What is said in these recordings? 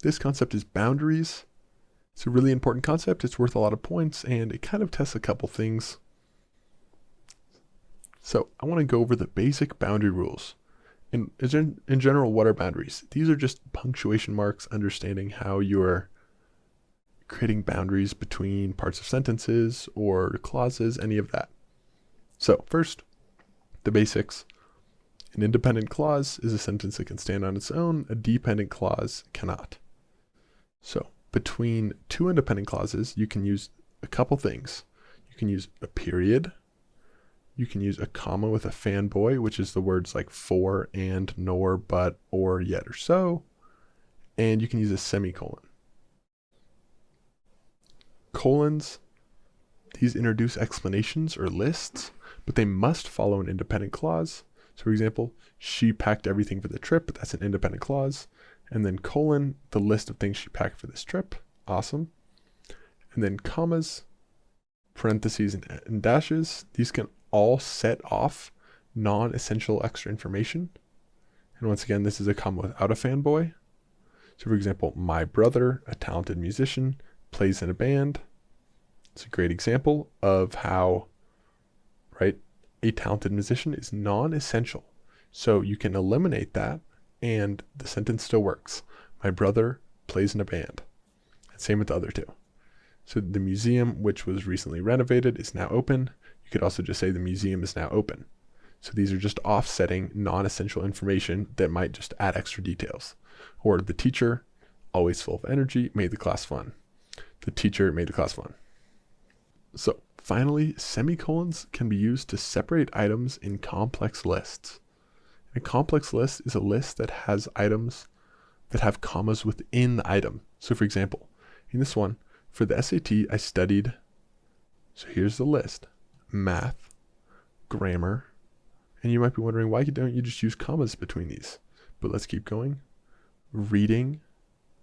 This concept is boundaries. It's a really important concept. It's worth a lot of points, and it kind of tests a couple things. So I want to go over the basic boundary rules. In general, what are boundaries? These are just punctuation marks, understanding how you're creating boundaries between parts of sentences or clauses, any of that. So first, the basics. An independent clause is a sentence that can stand on its own. A dependent clause cannot. So between two independent clauses, you can use a couple things. You can use a period. You can use a comma with a fanboy, which is the words like for, and, nor, but, or, yet, or so. And you can use a semicolon. Colons, these introduce explanations or lists, but they must follow an independent clause. So for example, she packed everything for the trip, that's an independent clause. And then colon, the list of things she packed for this trip. Awesome. And then commas, parentheses, and dashes. These can all set off non-essential extra information. And once again, this is a comma without a fanboy. So for example, my brother, a talented musician, plays in a band. It's a great example of how, right, a talented musician is non-essential. So you can eliminate that and the sentence still works. My brother plays in a band. And same with the other two. So the museum, which was recently renovated, is now open. You could also just say the museum is now open. So these are just offsetting non-essential information that might just add extra details. Or the teacher, always full of energy, made the class fun. The teacher made the class fun. So finally, semicolons can be used to separate items in complex lists. A complex list is a list that has items that have commas within the item. So for example, in this one, for the SAT, I studied, so here's the list, math, grammar, and you might be wondering, why don't you just use commas between these? But let's keep going. Reading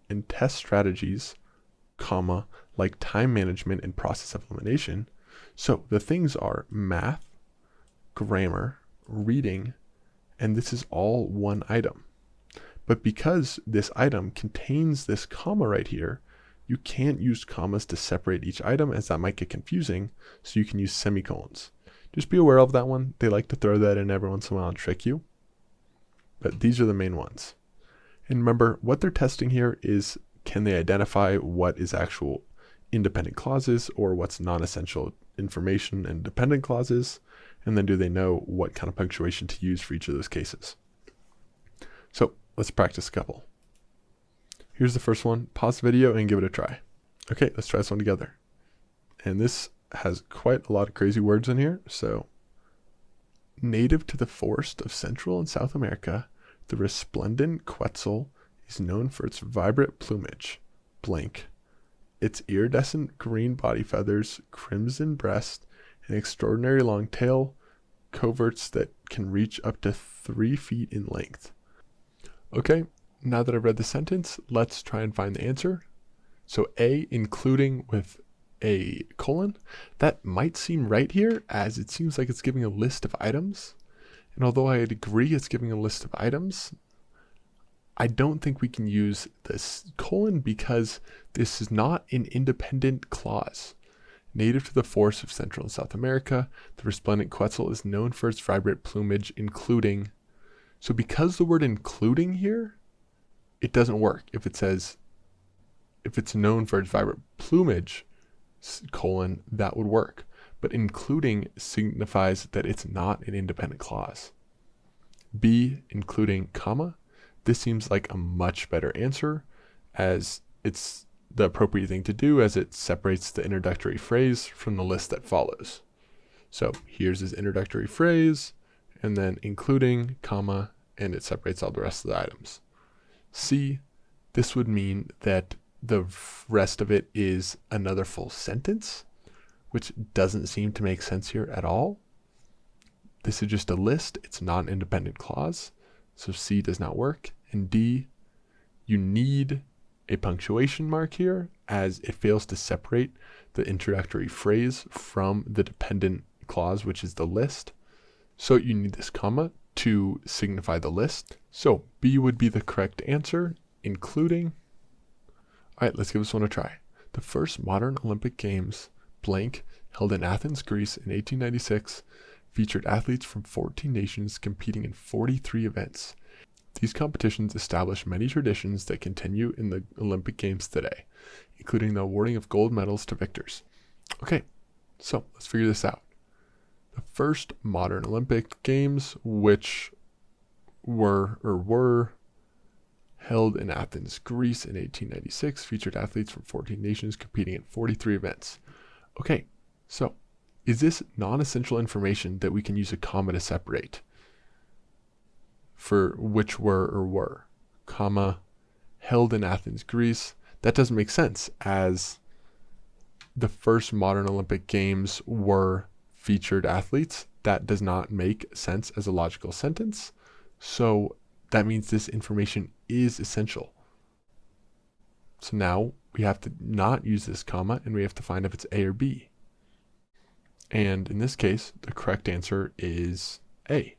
and test strategies, comma, like time management and process of elimination. So the things are math, grammar, reading, and this is all one item. But because this item contains this comma right here, you can't use commas to separate each item, as that might get confusing, so you can use semicolons. Just be aware of that one. They like to throw that in every once in a while and trick you. But these are the main ones. And remember, what they're testing here is, can they identify what is actual independent clauses or what's non-essential information and dependent clauses? And then do they know what kind of punctuation to use for each of those cases? So let's practice a couple. Here's the first one. Pause the video and give it a try. Okay, let's try this one together. And this has quite a lot of crazy words in here. So, native to the forest of Central and South America, the resplendent quetzal is known for its vibrant plumage, blank, its iridescent green body feathers, crimson breast, an extraordinary long tail, coverts that can reach up to 3 feet in length. Okay, now that I've read the sentence, let's try and find the answer. So A, including with a colon, that might seem right here, as it seems like it's giving a list of items. And although I'd agree it's giving a list of items, I don't think we can use this colon because this is not an independent clause. Native to the forests of Central and South America, the resplendent quetzal is known for its vibrant plumage, including. So because the word including here, it doesn't work. If it says, if it's known for its vibrant plumage, colon, that would work. But including signifies that it's not an independent clause. B, including comma, this seems like a much better answer, as it's the appropriate thing to do, as it separates the introductory phrase from the list that follows. So here's his introductory phrase, and then including, comma, and it separates all the rest of the items. C, this would mean that the rest of it is another full sentence, which doesn't seem to make sense here at all. This is just a list. It's not an independent clause. So C does not work. And D, you need a punctuation mark here, as it fails to separate the introductory phrase from the dependent clause, which is the list. So you need this comma to signify the list. So B would be the correct answer, including. All right, let's give this one a try. The first modern Olympic Games, blank, held in Athens, Greece in 1896, featured athletes from 14 nations competing in 43 events. These competitions established many traditions that continue in the Olympic Games today, including the awarding of gold medals to victors. Okay, so let's figure this out. The first modern Olympic Games, which were held in Athens, Greece in 1896, featured athletes from 14 nations competing in 43 events. Okay, so is this non-essential information that we can use a comma to separate? For which were, comma, held in Athens, Greece. That doesn't make sense, as the first modern Olympic Games were featured athletes. That does not make sense as a logical sentence. So that means this information is essential. So now we have to not use this comma, and we have to find if it's A or B. And in this case, the correct answer is A.